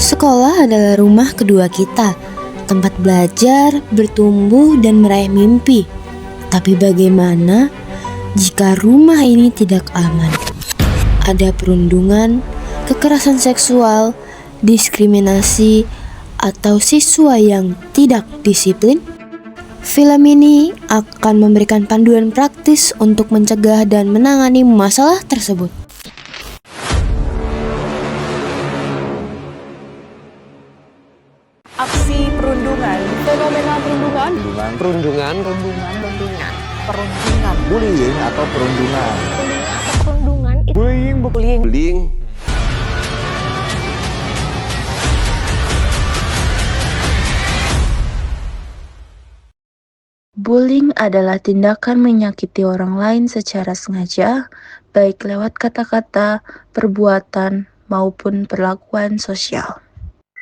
Sekolah adalah rumah kedua kita, tempat belajar, bertumbuh, dan meraih mimpi. Tapi bagaimana jika rumah ini tidak aman? Ada perundungan, kekerasan seksual, diskriminasi, atau siswa yang tidak disiplin? Film ini akan memberikan panduan praktis untuk mencegah dan menangani masalah tersebut. Aksi perundungan, fenomena perundungan, perundungan, bullying atau perundungan, bullying. Bullying adalah tindakan menyakiti orang lain secara sengaja, baik lewat kata-kata, perbuatan, maupun perlakuan sosial.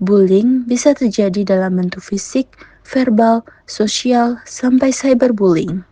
Bullying bisa terjadi dalam bentuk fisik, verbal, sosial, sampai cyberbullying.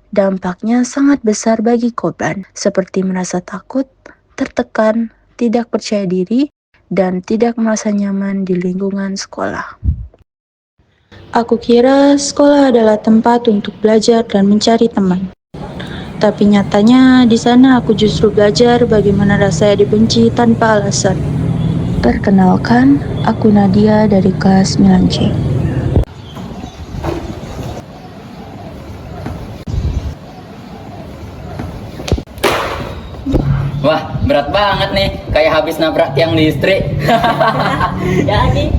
Dampaknya sangat besar bagi korban, seperti merasa takut, tertekan, tidak percaya diri, dan tidak merasa nyaman di lingkungan sekolah. Aku kira sekolah adalah tempat untuk belajar dan mencari teman. Tapi nyatanya di sana aku justru belajar bagaimana rasanya dibenci tanpa alasan. Perkenalkan, aku Nadia dari kelas 9C. Wah, berat banget nih, kayak habis nabrak tiang listrik. Jadi,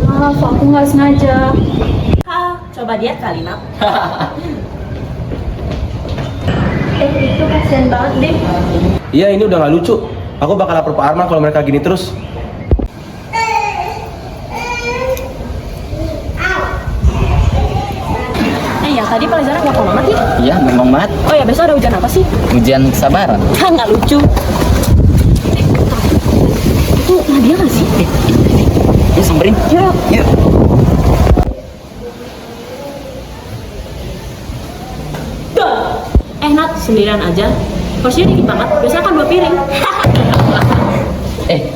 Maaf, aku nggak sengaja. coba lihat kali, Nak. Itu kasihan banget deh. Iya, ini udah gak lucu. Aku bakal lapor Pak Arman kalau mereka gini terus. Ya tadi pelajaran nggak banget ya? Iya, memang banget. Oh ya, besok ada ujian apa sih? Ujian kesabaran. Nggak lucu. Itu Nadia nggak sih? Yuk samperin. Yuk. Nat, sendirian aja. Porsinya dikit banget, biasanya kan 2 piring.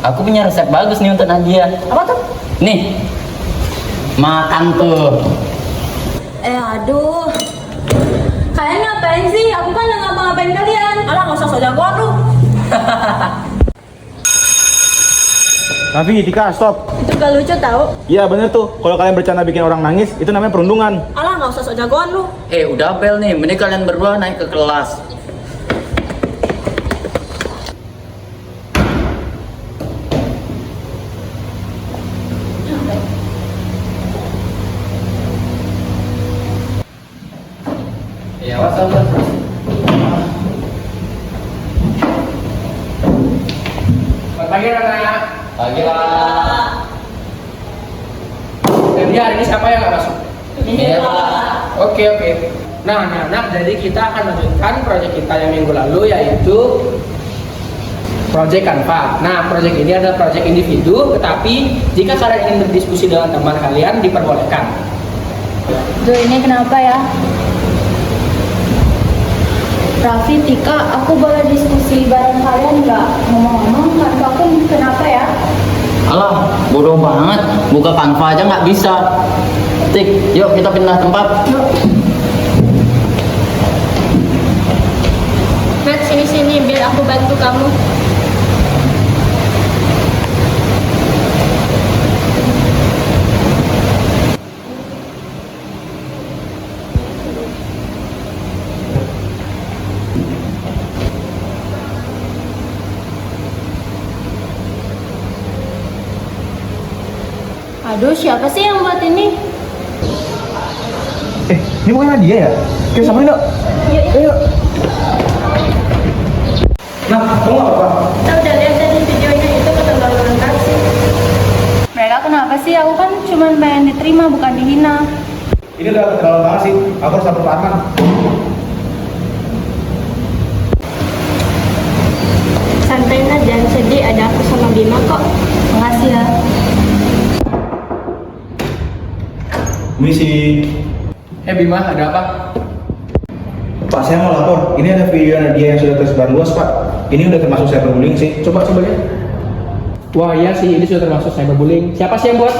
Aku punya resep bagus nih untuk Nadia. Apa tuh? Nih, makan tuh. Aduh. Kalian ngapain sih? Aku kan nggak ngapa-ngapain kalian. Alah, nggak usah sok jagoan lu. Nafi, Tika, stop. Itu gak lucu tau. Iya bener tuh, kalau kalian bercanda bikin orang nangis, itu namanya perundungan. Alah, nggak usah sok jagoan lu. Udah bel nih, mending kalian berdua naik ke kelas. Ya, what's Pagi anak. Pagi Pak. Jadi hari ini siapa yang nggak masuk? Iya Pak. Oke. Nah anak-anak, jadi kita akan lanjutkan proyek kita yang minggu lalu, yaitu proyek Canva. Nah, proyek ini adalah proyek individu, tetapi jika kalian ingin berdiskusi dengan teman kalian, diperbolehkan. Duh, ini kenapa ya? Raffi, Tika, aku boleh diskusi bareng kalian nggak? Ngomong-ngomong, Canva aku kenapa ya? Alah, bodoh banget. Buka Canva aja nggak bisa. Tik, yuk kita pindah tempat. Matt, sini, biar aku bantu kamu. Aduh, siapa sih yang buat ini? Ini bukan Nadia ya? Kita samain dong. Ayo. Nah, kamu nggak apa-apa? Kita udah lihat tadi videonya, itu keterlaluan taksi. Mereka kenapa sih? Aku kan cuma pengen diterima, bukan dihina. Ini udah keterlaluan banget sih. Aku harus lapor Pak Arman. Santai Nat, jangan sedih, ada aku sama Bima kok. Makasih ya. Misi. Bima, ada apa? Pak, saya mau lapor. Ini ada video Nadia yang sudah tersebar luas, Pak. Ini udah termasuk cyberbullying sih. Coba lihat. Wah iya sih, ini sudah termasuk cyberbullying. Siapa sih yang buat?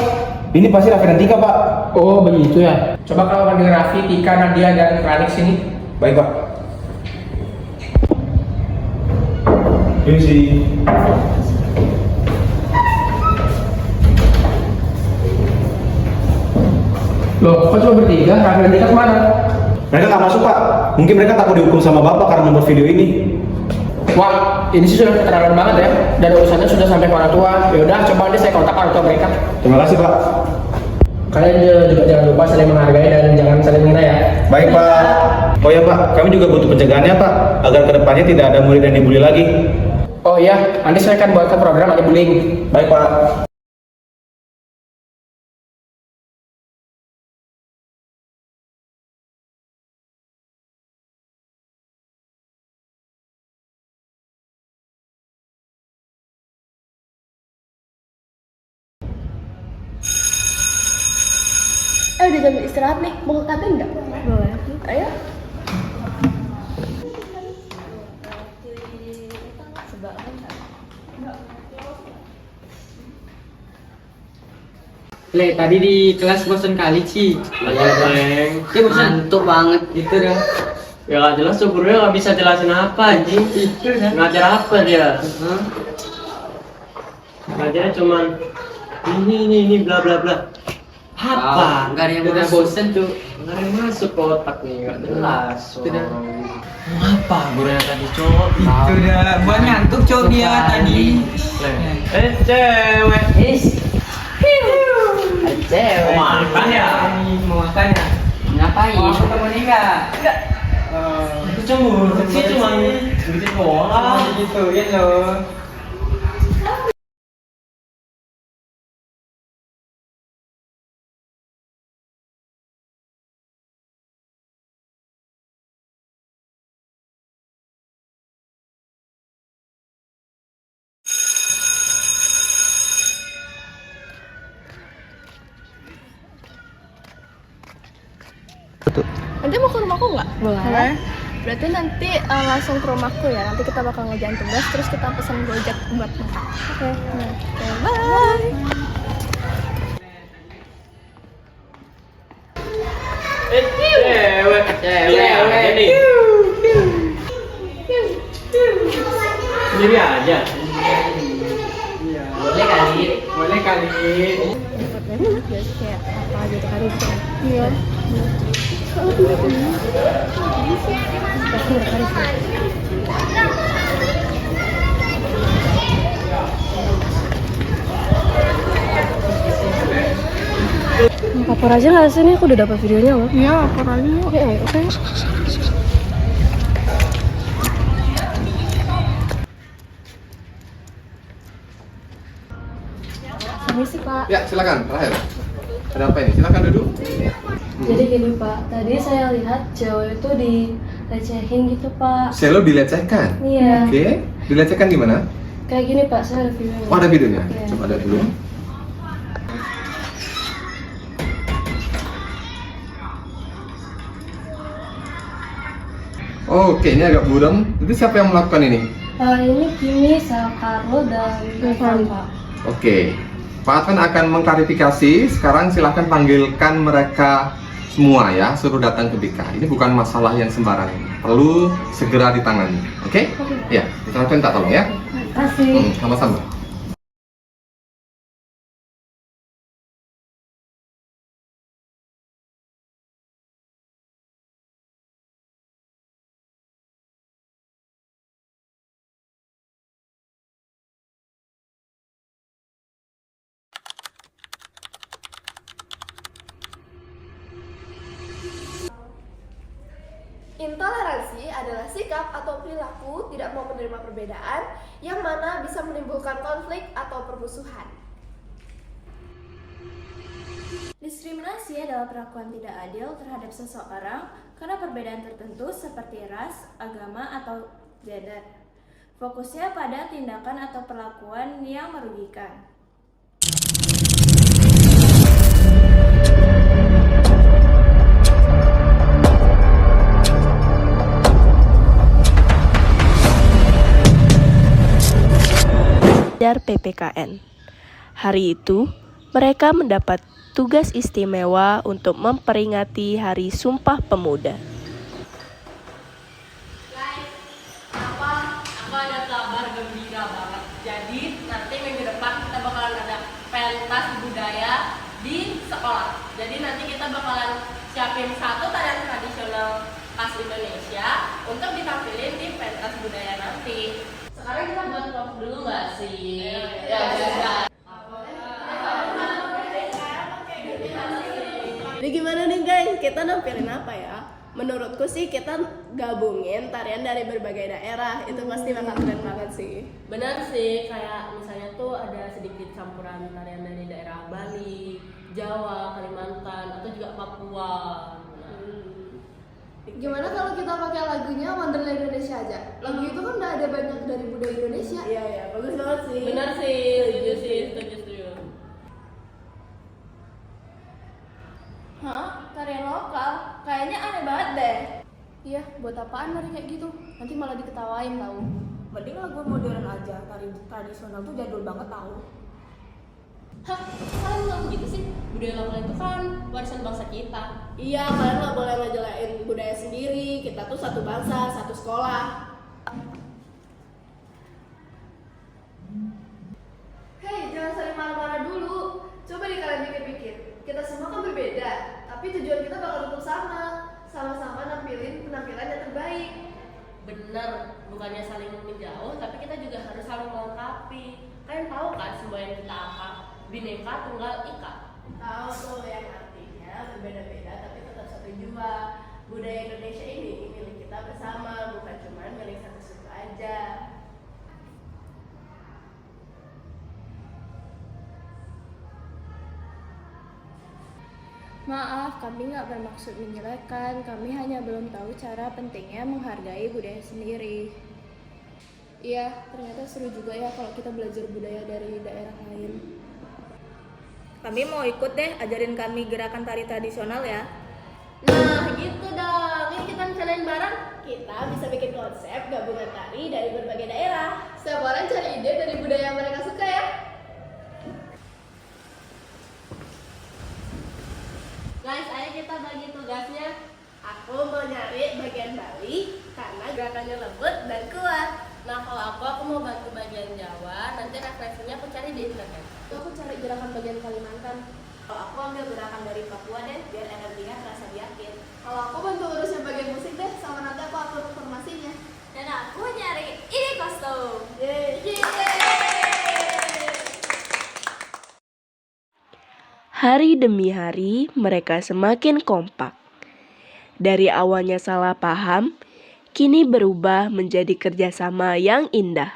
Ini pasti Raffi dan Tika, Pak. Oh begitu ya. Coba kalau panggil Raffi, Tika, Nadia, dan Kranik sini. Baik, Pak. Ini sih. Loh, kok cuma bertiga? Raffi dan Tika kemana? Mereka nggak masuk, Pak. Mungkin mereka takut dihukum sama Bapak karena membuat video ini. Wah, ini sih sudah keterlaluan banget ya. Dan urusannya sudah sampai ke orang tua. Yaudah, coba nanti saya kontak orang tua mereka. Terima kasih, Pak. Kalian juga jangan lupa saling menghargai dan jangan saling menghina ya. Baik, Pak. Oh ya, Pak. Kami juga butuh pencegahannya, Pak. Agar kedepannya tidak ada murid yang dibully lagi. Oh iya, nanti saya akan buatkan program anti-bullying. Baik, Pak. Udah jam istirahat nih, mau ke kantin nggak? Boleh. Ayo. Le, tadi di kelas bosan kali, Ci. Iya, Bang. Dia ngantuk banget gitu dah. Ya nggak jelas tuh gurunya nggak bisa jelasin apa anjing. Itu dah. Ngajar apa dia? Ngajarnya cuman ini bla bla bla. Apa? Enggak ada yang Udah masuk. bosen tuh. Nggak ada yang masuk ke otak nih, nggak jelas. Itu dah. Apa gurunya tadi, Cok? Itu dah. Buat ngantuk cowok dia tadi. Cewek. Is. Cewek. Mau makan ya? Mau makan ya? Ngapain? Mau ketemu Nika? Enggak. Itu cemburu sih cuma gitu doang. Gituin loh. Nanti mau ke rumahku nggak? Boleh. Berarti nanti langsung ke rumahku ya. Nanti kita bakal ngerjain tugas, terus kita pesan Gojek buat masak. Oke. Oke, bye. Cewek. Cewek. Nih. Sendiri aja. Boleh kali. Boleh kali. Biasa kayak apa gitu kan gitu. Iya. Lapor aja nggak sih nih? Aku udah dapat videonya loh. Iya, lapor aja. Oke, oke. Permisi Pak. Ya, silakan, Rahel. Ada apa ini? Silakan duduk. Jadi gini Pak, tadi saya lihat cewek itu dilecehin gitu Pak. Selo dilecehkan. Iya. Oke, dilecehkan gimana? Kayak gini Pak, saya ada videonya. Oh, ada videonya. Iya. Coba lihat dulu. Oke, ini agak buram. Itu siapa yang melakukan ini? Ini Kimi, Carlo, dan Irfan Pak. Oke, Pak Advan akan mengklarifikasi. Sekarang silahkan panggilkan mereka semua ya, suruh datang ke BK. Ini bukan masalah yang sembarang, perlu segera ditangani. Oke? Ya, kita minta tolong ya. Terima kasih. Sama-sama. Intoleransi adalah sikap atau perilaku tidak mau menerima perbedaan yang mana bisa menimbulkan konflik atau permusuhan. Diskriminasi adalah perlakuan tidak adil terhadap seseorang karena perbedaan tertentu seperti ras, agama, atau gender. Fokusnya pada tindakan atau perlakuan yang merugikan. belajar PPKN. Hari itu, mereka mendapat tugas istimewa untuk memperingati Hari Sumpah Pemuda. Aku ada kabar gembira banget. Jadi nanti minggu depan kita bakalan ada pentas budaya di sekolah. Jadi nanti kita bakalan siapin satu tarian tradisional khas Indonesia untuk ditampilin di pentas budaya nanti. Sekarang kita buat vlog dulu nggak sih? Ya. Jadi gimana nih guys, kita nampilin apa ya? Menurutku sih kita gabungin tarian dari berbagai daerah, itu pasti bakal keren banget sih. Benar sih, kayak misalnya tuh ada sedikit campuran tarian dari daerah Bali, Jawa, Kalimantan, atau juga Papua. Gimana kalau kita pakai lagunya Wonderland Indonesia aja? Lagu itu kan udah ada banyak dari budaya Indonesia. Iya, bagus banget sih. Benar sih, setuju. Hah? Tarian lokal? Kayaknya aneh banget deh. Iya, buat apaan nari kayak gitu? Nanti malah diketawain tau. Mending lagu modern aja, tari tradisional tuh jadul banget tau. Hah? Kalian ngomong gitu sih? Budaya lokal itu kan warisan bangsa kita. Iya, kalian nggak boleh ngejelain budaya sendiri. Kita tuh satu bangsa, satu sekolah. Hei, jangan saling marah-marah dulu. Coba deh kalian pikir-pikir. Kita semua kan berbeda, tapi tujuan kita bakal tetap sama. Sama-sama nampilin penampilan yang terbaik. Bener, bukannya saling menjauh, tapi kita juga harus saling melengkapi. Kalian tahu kan semboyan kita apa? Bhinneka Tunggal Ika. Tahu tuh yang artinya berbeda-beda tapi tetap satu jua. Budaya Indonesia ini milik kita bersama, bukan cuma milik satu suku aja. Maaf, kami nggak bermaksud menjelekkan. Kami hanya belum tahu cara pentingnya menghargai budaya sendiri. Iya, ternyata seru juga ya kalau kita belajar budaya dari daerah lain. Kami mau ikut deh, ajarin kami gerakan tari tradisional ya. Nah, gitu dong. Ini kita rencanain bareng. Kita bisa bikin konsep gabungan tari dari berbagai daerah. Setiap orang cari ide dari budaya yang mereka suka ya. Guys, ayo kita bagi tugasnya. Aku mau nyari bagian Bali karena gerakannya lembut dan kuat. Nah, kalau aku mau bantu bagian Jawa. Nanti referensinya aku cari di internet. Aku cari gerakan bagian Kalimantan. Kalau aku ambil gerakan dari Papua deh, biar energinya terasa yakin. Kalau aku bantu urusin bagian musik deh, sama nanti aku upload informasinya. Dan aku nyari ini kostum. Hari demi hari, mereka semakin kompak. Dari awalnya salah paham, kini berubah menjadi kerjasama yang indah.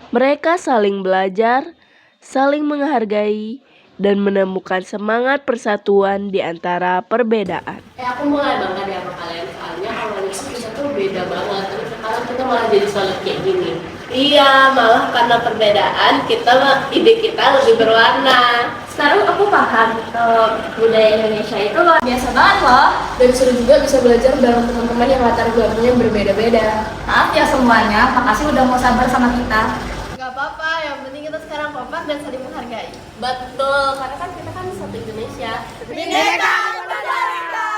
Mereka saling belajar, saling menghargai, dan menemukan semangat persatuan di antara perbedaan. Aku mulai bangga deh sama kalian, soalnya awalnya kita tuh beda banget, tapi sekarang kita malah jadi solid kayak gini. Iya, malah karena perbedaan ide kita lebih berwarna. Sekarang aku paham budaya Indonesia itu luar biasa banget loh. Dan seru juga bisa belajar bareng teman-teman yang latar belakangnya berbeda-beda. Maaf ya semuanya, makasih udah mau sabar sama kita. Gak apa-apa, yang penting kita sekarang kompak dan saling menghargai. Betul, karena kan kita kan satu Indonesia. Bhinneka Tunggal Ika.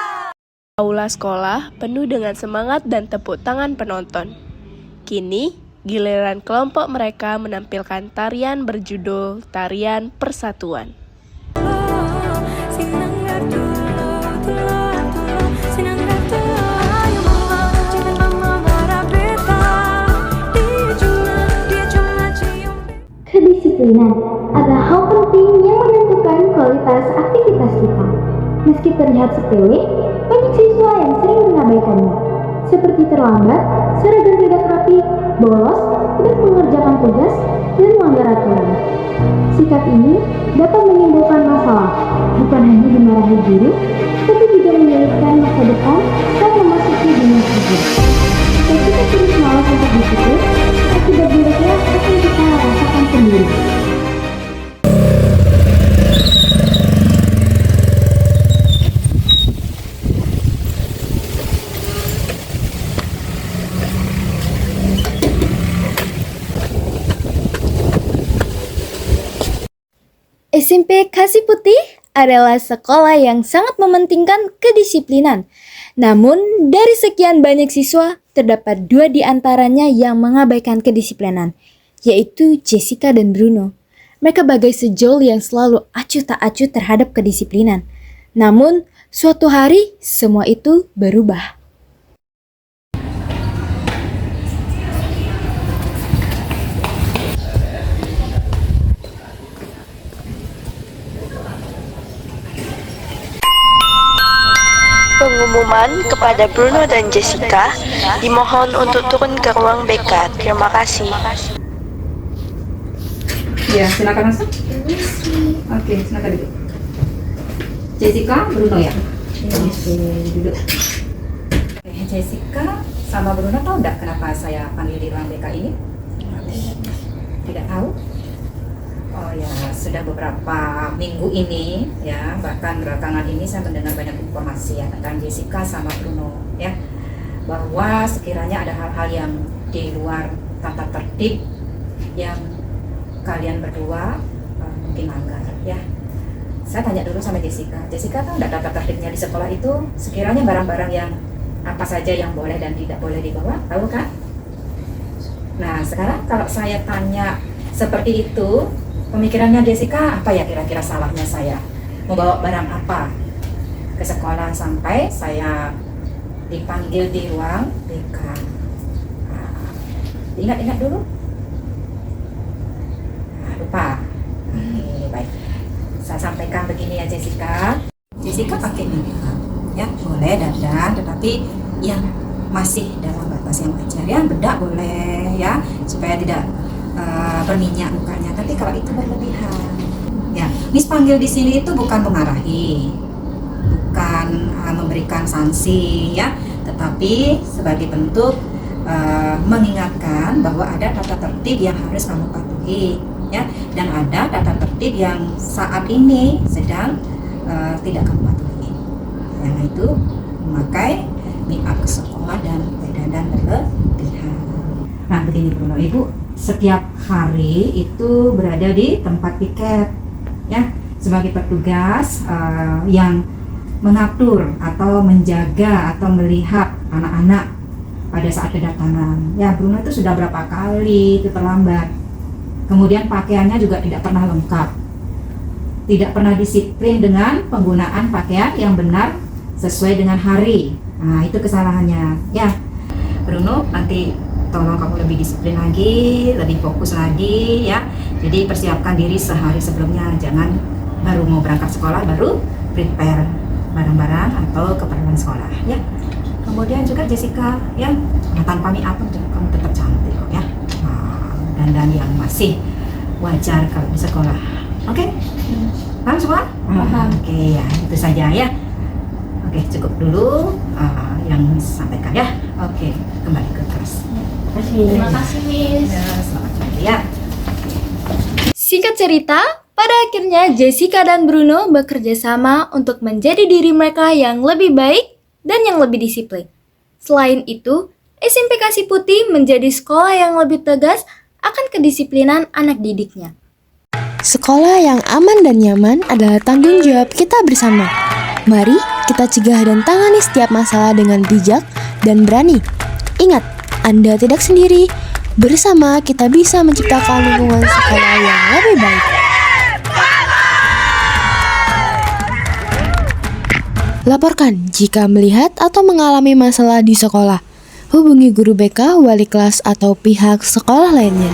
Aula sekolah penuh dengan semangat dan tepuk tangan penonton. Kini, giliran kelompok mereka menampilkan tarian berjudul Tarian Persatuan. Kedisiplinan adalah hal penting yang menentukan kualitas aktivitas kita. Meski terlihat sepele, banyak siswa yang sering mengabaikannya, seperti terlambat, seragam tidak rapi, bolos, tidak mengerjakan tugas, dan melanggar aturan. Sikap ini dapat menimbulkan masalah, bukan hanya dimarahi guru, tapi juga menyulitkan masa depan saat memasuki dunia kerja. Jika kita terus malas untuk disiplin, akibat buruknya akan kita rasakan sendiri. SMP Kasih Putih adalah sekolah yang sangat mementingkan kedisiplinan. Namun, dari sekian banyak siswa, terdapat 2 di antaranya yang mengabaikan kedisiplinan, yaitu Jessica dan Bruno. Mereka bagai sejol yang selalu acuh tak acuh terhadap kedisiplinan. Namun, suatu hari semua itu berubah. Pengumuman kepada Bruno dan Jessica, dimohon untuk turun ke ruang BK. Terima kasih. Ya, silakan masuk. Oke, silakan duduk. Jessica, Bruno ya. Duduk. Jessica sama Bruno tahu nggak kenapa saya panggil di ruang BK ini? Tidak tahu. Oh ya, sudah beberapa minggu ini ya, bahkan belakangan ini saya mendengar banyak informasi ya tentang Jessica sama Bruno ya, bahwa sekiranya ada hal-hal yang di luar tata tertib yang kalian berdua mungkin langgar ya. Saya tanya dulu sama Jessica. Jessica tahu nggak tata tertibnya di sekolah itu? Sekiranya barang-barang yang apa saja yang boleh dan tidak boleh dibawa, tahu kan? Nah sekarang kalau saya tanya seperti itu, pemikirannya Jessica apa ya kira-kira salahnya saya membawa barang apa ke sekolah sampai saya dipanggil di ruang BK? Ingat-ingat dulu. Lupa. Oke, baik. Saya sampaikan begini ya Jessica. Jessica pakai makeup ya, boleh dandan, tetapi yang masih dalam batas yang wajar ya. Bedak boleh ya, supaya tidak berminyak mukanya. Tapi kalau itu berlebihan ya, Miss panggil di sini itu bukan memarahi, bukan memberikan sanksi ya, tetapi sebagai bentuk mengingatkan bahwa ada tata tertib yang harus kamu patuhi ya, dan ada tata tertib yang saat ini sedang tidak kamu patuhi, yaitu memakai make-up ke sekolah dan dandan berlebihan. Nah begini Bruno, Ibu setiap hari itu berada di tempat piket ya, sebagai petugas yang mengatur atau menjaga atau melihat anak-anak pada saat kedatangan ya. Bruno itu sudah berapa kali itu terlambat, kemudian pakaiannya juga tidak pernah lengkap, tidak pernah disiplin dengan penggunaan pakaian yang benar sesuai dengan hari. Nah itu kesalahannya ya. Bruno, nanti tolong kamu lebih disiplin lagi, lebih fokus lagi ya. Jadi persiapkan diri sehari sebelumnya, jangan baru mau berangkat sekolah baru prepare barang-barang atau keperluan sekolah ya. Kemudian juga Jessica ya, tanpa make up kamu tetap cantik kok ya. Dandan yang masih wajar kalau di sekolah. Oke? Paham semua? Oke ya, itu saja ya. Oke, cukup dulu yang disampaikan ya. Oke, kembali ke kelas. Terima kasih, Miss. Ya, selamat pagi ya. Singkat cerita, pada akhirnya Jessica dan Bruno bekerja sama untuk menjadi diri mereka yang lebih baik dan yang lebih disiplin. Selain itu, SMP Kasih Putih menjadi sekolah yang lebih tegas akan kedisiplinan anak didiknya. Sekolah yang aman dan nyaman adalah tanggung jawab kita bersama. Mari kita cegah dan tangani setiap masalah dengan bijak dan berani. Ingat, Anda tidak sendiri. Bersama kita bisa menciptakan lingkungan sekolah yang lebih baik. Laporkan jika melihat atau mengalami masalah di sekolah. Hubungi guru BK, wali kelas, atau pihak sekolah lainnya.